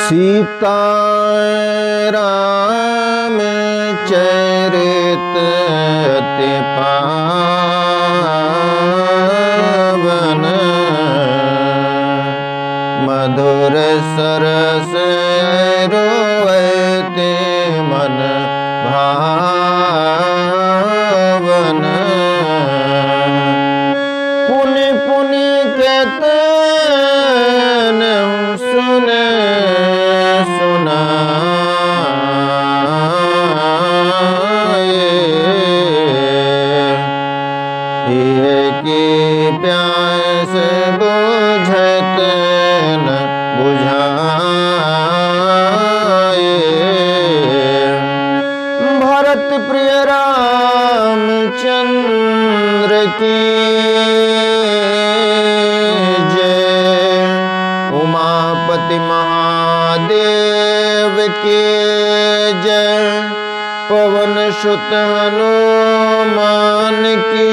सीता राम चरित अति पावन, मधुर सरस रोवते मन भावन। पुनि पुनि कहते सुने की प्यास बुझत न बुझाए। भरत प्रिय रामचंद्र की जय, उमापति महादेव की जय, पवन सुत हनुमान की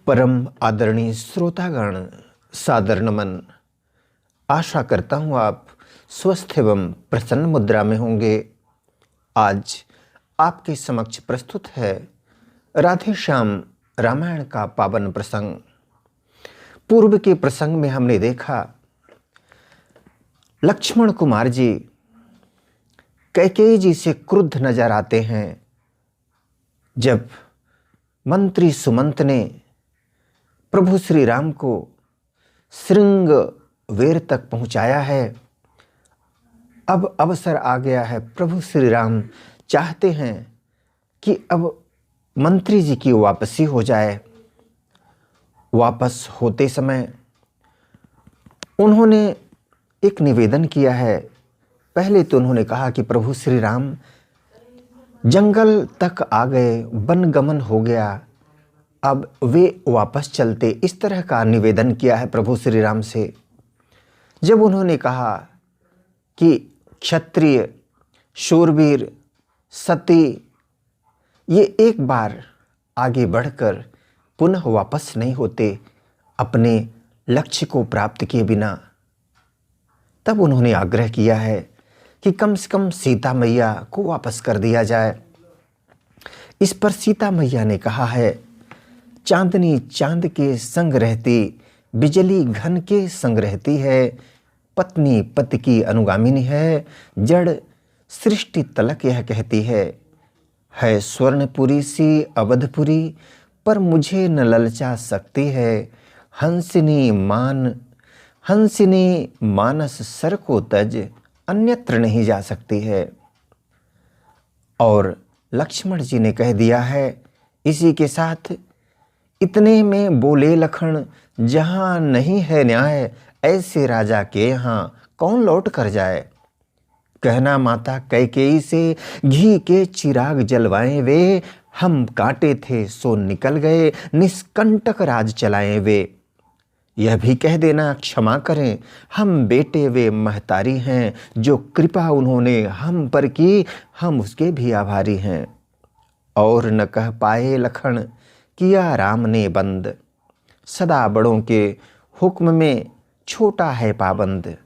परम आदरणीय श्रोतागण, सादर नमन। आशा करता हूँ आप स्वस्थ एवं प्रसन्न मुद्रा में होंगे। आज आपके समक्ष प्रस्तुत है राधे श्याम रामायण का पावन प्रसंग। पूर्व के प्रसंग में हमने देखा लक्ष्मण कुमार जी कैकेयी जी से क्रुद्ध नजर आते हैं। जब मंत्री सुमंत ने प्रभु श्री राम को श्रृंगवेर तक पहुंचाया है, अब अवसर आ गया है। प्रभु श्री राम चाहते हैं कि अब मंत्री जी की वापसी हो जाए। वापस होते समय उन्होंने एक निवेदन किया है। पहले तो उन्होंने कहा कि प्रभु श्री राम जंगल तक आ गए, वनगमन हो गया, अब वे वापस चलते, इस तरह का निवेदन किया है प्रभु श्री राम से। जब उन्होंने कहा कि क्षत्रिय, शूरवीर, सती ये एक बार आगे बढ़कर पुनः वापस नहीं होते अपने लक्ष्य को प्राप्त किए बिना, तब उन्होंने आग्रह किया है कि कम से कम सीता मैया को वापस कर दिया जाए। इस पर सीता मैया ने कहा है, चांदनी चांद के संग रहती, बिजली घन के संग रहती है, पत्नी पति की अनुगामिनी है, जड़ सृष्टि तलक यह कहती है स्वर्णपुरी सी अवधपुरी, पर मुझे न ललचा सकती है, हंसिनी मानस सर को तज, अन्यत्र नहीं जा सकती है। और लक्ष्मण जी ने कह दिया है, इसी के साथ इतने में बोले लखन, जहाँ नहीं है न्याय, ऐसे राजा के यहाँ कौन लौट कर जाए। कहना माता कैकेयी से, घी के चिराग जलवाएं वे, हम कांटे थे सो निकल गए, निष्कंटक राज चलाएं वे। यह भी कह देना क्षमा करें, हम बेटे वे महतारी हैं, जो कृपा उन्होंने हम पर की, हम उसके भी आभारी हैं। और न कह पाए लखन, किया राम ने बंद, सदा बड़ों के हुक्म में छोटा है पाबंद।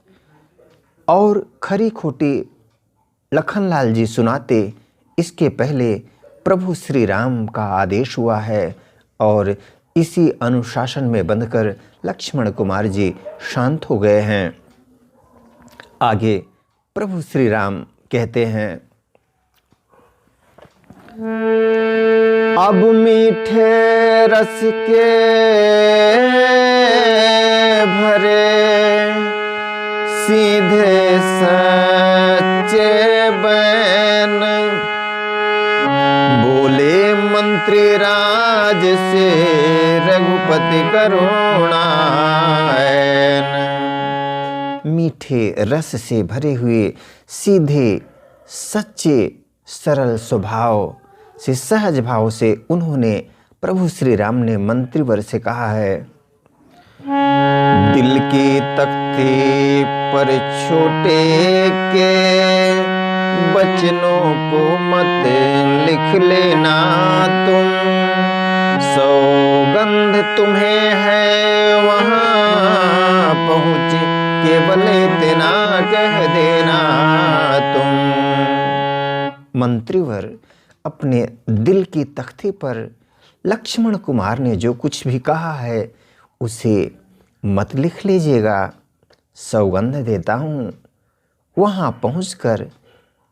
और खरी खोटी लखनलाल जी सुनाते, इसके पहले प्रभु श्री राम का आदेश हुआ है और इसी अनुशासन में बंधकर लक्ष्मण कुमार जी शांत हो गए हैं। आगे प्रभु श्री राम कहते हैं, अब मीठे रस के भरे, सीधे सच्चे बैन, बोले मंत्री राज से रघुपति करुणायन। मीठे रस से भरे हुए, सीधे सच्चे सरल स्वभाव से, सहज भाव से उन्होंने प्रभु श्री राम ने मंत्रीवर से कहा है, दिल की तख्ती पर छोटे के वचनों को मत लिख लेना तुम, 100 तुम्हें है वहाँ पहुँच, केवल इतना कह देना तुम। मंत्रीवर अपने दिल की तख्ती पर लक्ष्मण कुमार ने जो कुछ भी कहा है उसे मत लिख लीजिएगा, सौगंध देता हूँ वहाँ पहुँचकर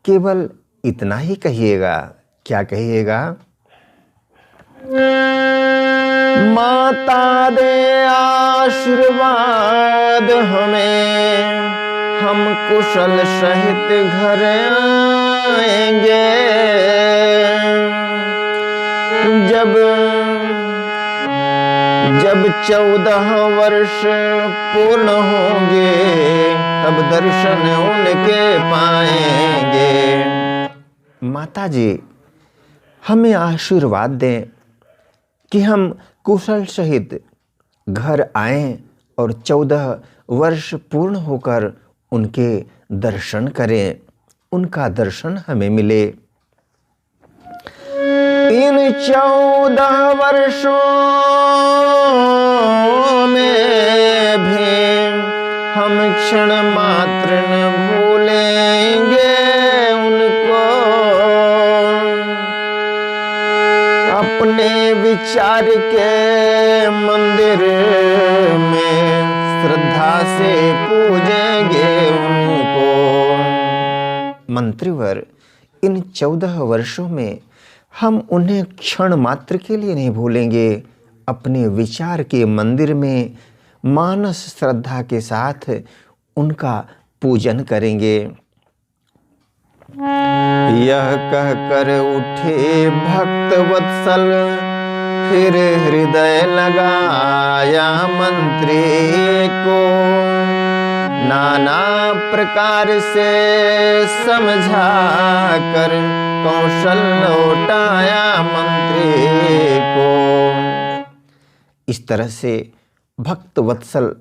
केवल इतना ही कहिएगा। क्या कहिएगा? माता दे आशीर्वाद हमें, हम कुशल सहित घर आएंगे। जब 14 वर्ष पूर्ण होंगे तब दर्शन उनके पाएंगे। माता जी हमें आशीर्वाद दें कि हम कुशल सहित घर आएं और 14 वर्ष पूर्ण होकर उनके दर्शन करें, उनका दर्शन हमें मिले। इन 14 वर्षों में भी हम क्षण मात्र न भूलेंगे उनको। अपने विचार के मंदिर में श्रद्धा से पूजेंगे उनको। मंत्रीवर इन 14 वर्षों में हम उन्हें क्षण मात्र के लिए नहीं भूलेंगे। अपने विचार के मंदिर में मानस श्रद्धा के साथ उनका पूजन करेंगे। यह कहकर उठे भक्त वत्सल, फिर हृदय लगाया मंत्री को। नाना प्रकार से समझा कर कौशल लौटाया मंत्री को। इस तरह से भक्त वत्सल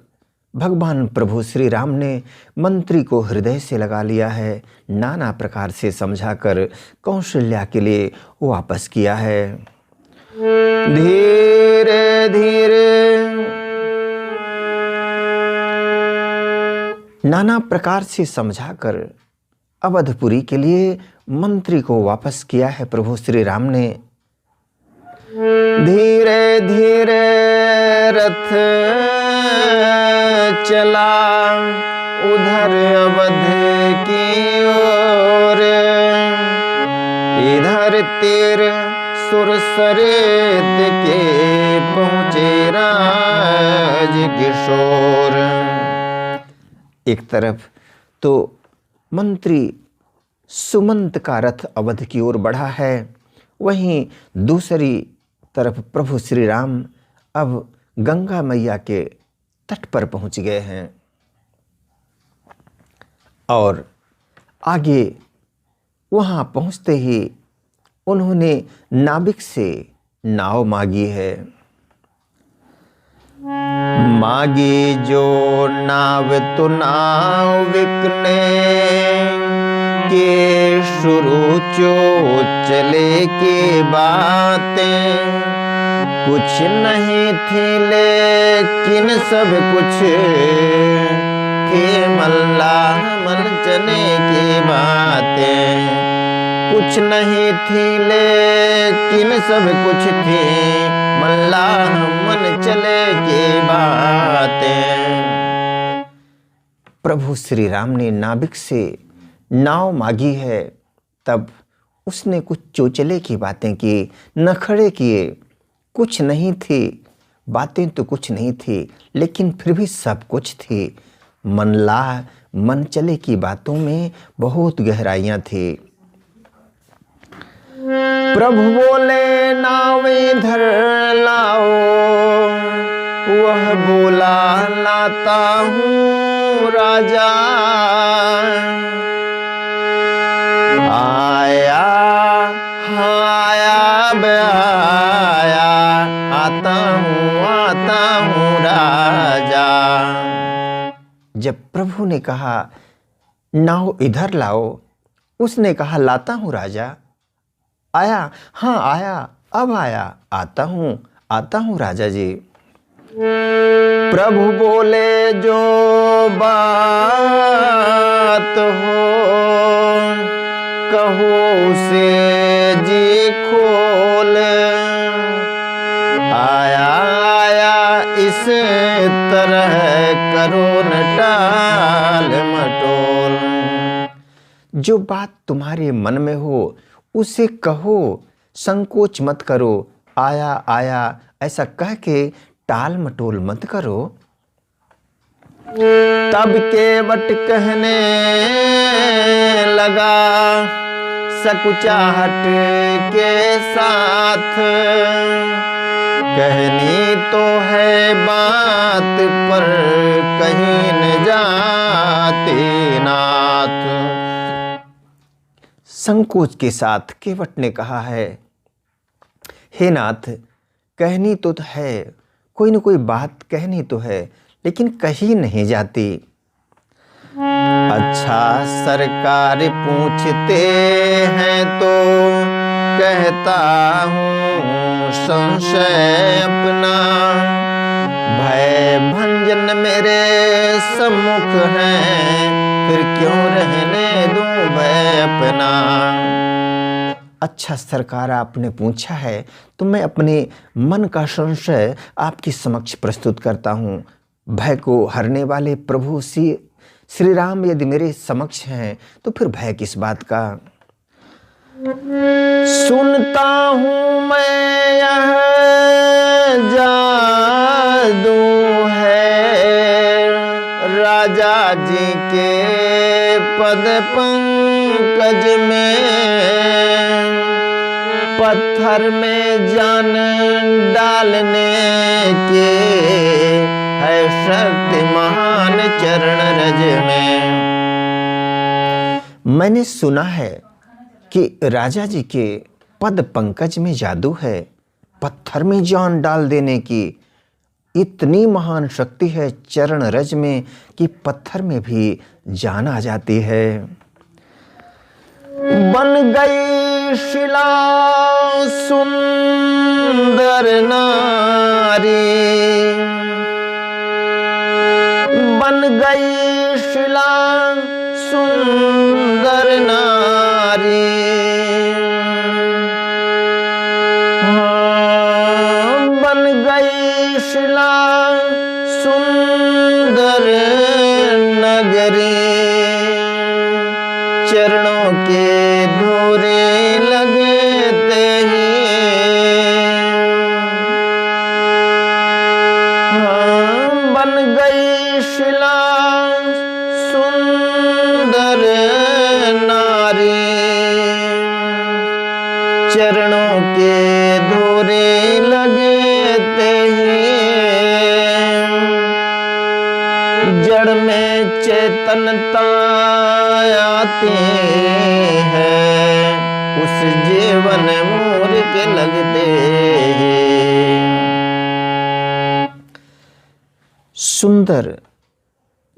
भगवान प्रभु श्री राम ने मंत्री को हृदय से लगा लिया है, नाना प्रकार से समझाकर कौशल्या के लिए वापस किया है। धीरे धीरे नाना प्रकार से समझाकर अवधपुरी के लिए मंत्री को वापस किया है प्रभु श्री राम ने। धीरे धीरे रथ चला उधर अवध की ओर, इधर तीर सुरसरेत के पहुँचे राज किशोर। एक तरफ तो मंत्री सुमंत का रथ अवध की ओर बढ़ा है, वहीं दूसरी तरफ प्रभु श्री राम अब गंगा मैया के तट पर पहुंच गए हैं और आगे वहां पहुंचते ही उन्होंने नाविक से नाव मांगी है। मांगी जो नाव तो नाविक ने, के शुरू चो चले की बातें। कुछ नहीं थी लेकिन सब कुछ थे मल्लाह मन चने की बातें। कुछ नहीं थी लेकिन सब कुछ थी मल्लाह मन चले की बातें। प्रभु श्री राम ने नाविक से नाव मांगी है, तब उसने कुछ चोचले की बातें की, नखड़े किए। कुछ नहीं थी, बातें तो कुछ नहीं थी, लेकिन फिर भी सब कुछ थी। मनलाह मन चले की बातों में बहुत गहराइयां थी। प्रभु बोले नाव इधर लाओ, वह बोला लाता हूँ राजा। आया आया आया, आता हूँ राजा। जब प्रभु ने कहा नाव इधर लाओ, उसने कहा लाता हूँ राजा। आया, हाँ आया, अब आया, आता हूँ राजा जी। प्रभु बोले जो बात हो कहो उसे जी खोल, आया आया इस तरह करो न टाल मटोल। जो बात तुम्हारे मन में हो उसे कहो, संकोच मत करो, आया आया ऐसा कह के टाल मटोल मत करो। तब केवट कहने लगा सकुचाहट के साथ, कहनी तो है बात पर कहीं न जाते नाथ। संकोच के साथ केवट ने कहा है, हे नाथ कहनी तो है, कोई न कोई बात कहनी तो है लेकिन कही नहीं जाती। अच्छा सरकार पूछते हैं तो कहता हूँ संशय अपना, भय भंजन मेरे सम्मुख हैं, फिर क्यों रहने दूं भय अपना। अच्छा सरकार आपने पूछा है तो मैं अपने मन का संशय आपके समक्ष प्रस्तुत करता हूँ। भय को हरने वाले प्रभु श्री राम यदि मेरे समक्ष हैं तो फिर भय किस बात का। सुनता हूँ मैं यह जादू है राजा जी के पद पंकज में, पत्थर में जान डालने के है शक्ति महान चरण रज में। मैंने सुना है कि राजा जी के पद पंकज में जादू है, पत्थर में जान डाल देने की इतनी महान शक्ति है चरण रज में कि पत्थर में भी जान आ जाती है। बन गई शिला सुंदर नारी, बन गई शिला सुंदर नारी, बन गई शिला सुंदर नगरी, चरणों के धोरे लगते ही बन गई शिला सुंदर नारी, चरणों के धोरे लगते ही जड़ में चेतनता आती है, उस जीवन मोर के लगते हैं। सुंदर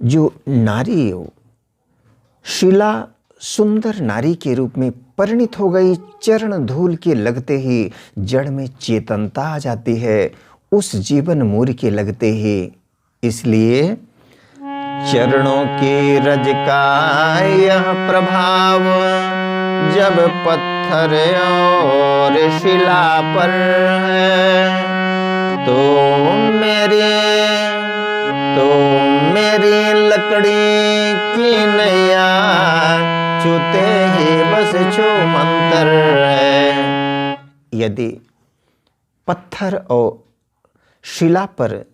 जो नारी हो शिला सुंदर नारी के रूप में परिणित हो गई, चरण धूल के लगते ही जड़ में चेतनता आ जाती है, उस जीवन मूर के लगते ही। इसलिए चरणों के रज का यह प्रभाव जब पत्थर और शिला पर है, तो मेरी लकड़ी की नैया छूते ही बस छू मंतर है। यदि पत्थर और शिला पर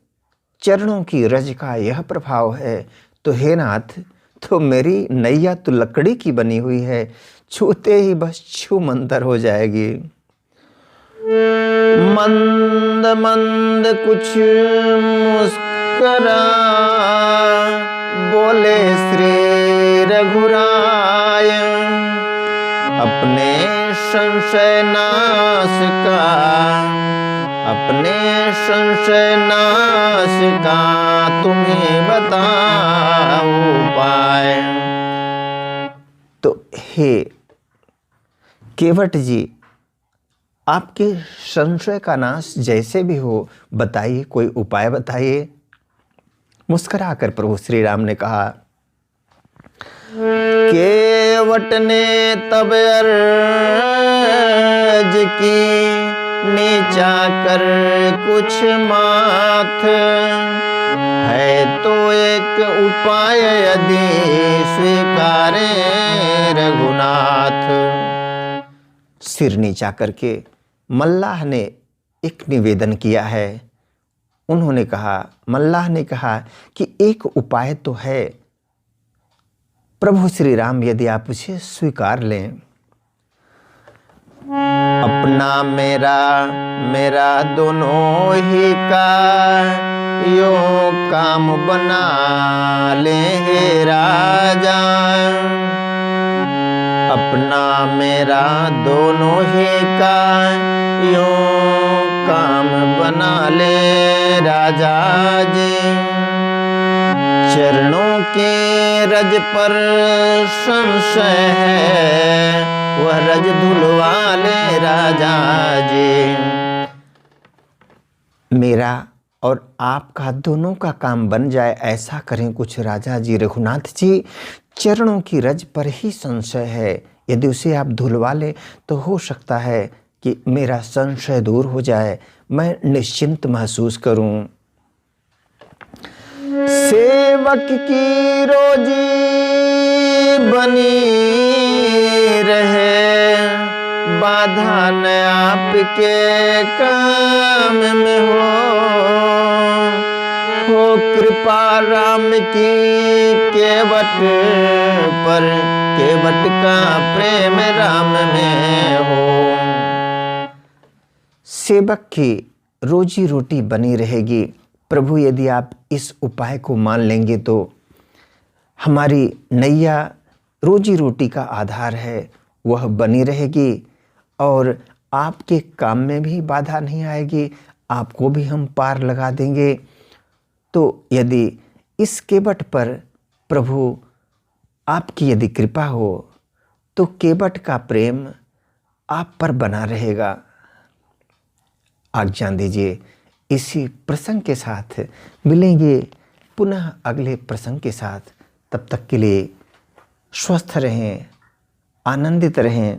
चरणों की रज का यह प्रभाव है तो हे नाथ, तो मेरी नैया तो लकड़ी की बनी हुई है, छूते ही बस छू मंतर हो जाएगी। मंद मंद कुछ मुस्करा बोले श्री रघुराय, अपने संशय नाश का तुम्हें बताओ उपाय। तो हे केवट जी, आपके संशय का नाश जैसे भी हो, बताइए, कोई उपाय बताइए। मुस्कुराकर प्रभु श्री राम ने कहा, केवट ने तब अर्ज की, नीचा कर कुछ माथ, है तो एक उपाय यदि स्वीकारे रघुनाथ। सिर नीचा करके मल्लाह ने एक निवेदन किया है। उन्होंने कहा, मल्लाह ने कहा कि एक उपाय तो है प्रभु श्री राम, यदि आप उसे स्वीकार लें। अपना मेरा दोनों ही का यो काम बना ले हे राजा। अपना मेरा दोनों ही का यो काम बना ले राजा जी। चरणों के रज पर संशय है, वह रज धुलवा ले राजा जी। मेरा और आपका दोनों का काम बन जाए, ऐसा करें कुछ राजा जी। रघुनाथ जी, चरणों की रज पर ही संशय है, यदि उसे आप धुलवा ले तो हो सकता है कि मेरा संशय दूर हो जाए, मैं निश्चिंत महसूस करूं। सेवक की रोजी बनी रहे, बाधा न आपके काम में हो कृपा राम की केवट पर, केवट का प्रेम राम में हो। सेवक की रोजी रोटी बनी रहेगी। प्रभु, यदि आप इस उपाय को मान लेंगे तो हमारी नैया रोजी रोटी का आधार है, वह बनी रहेगी और आपके काम में भी बाधा नहीं आएगी, आपको भी हम पार लगा देंगे। तो यदि इस केवट पर प्रभु आपकी यदि कृपा हो तो केवट का प्रेम आप पर बना रहेगा। आज्ञा दीजिए, इसी प्रसंग के साथ मिलेंगे पुनः अगले प्रसंग के साथ। तब तक के लिए स्वस्थ रहें, आनंदित रहें।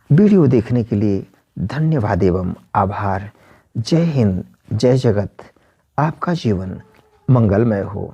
वीडियो देखने के लिए धन्यवाद एवं आभार। जय हिंद, जय जगत। आपका जीवन मंगलमय हो।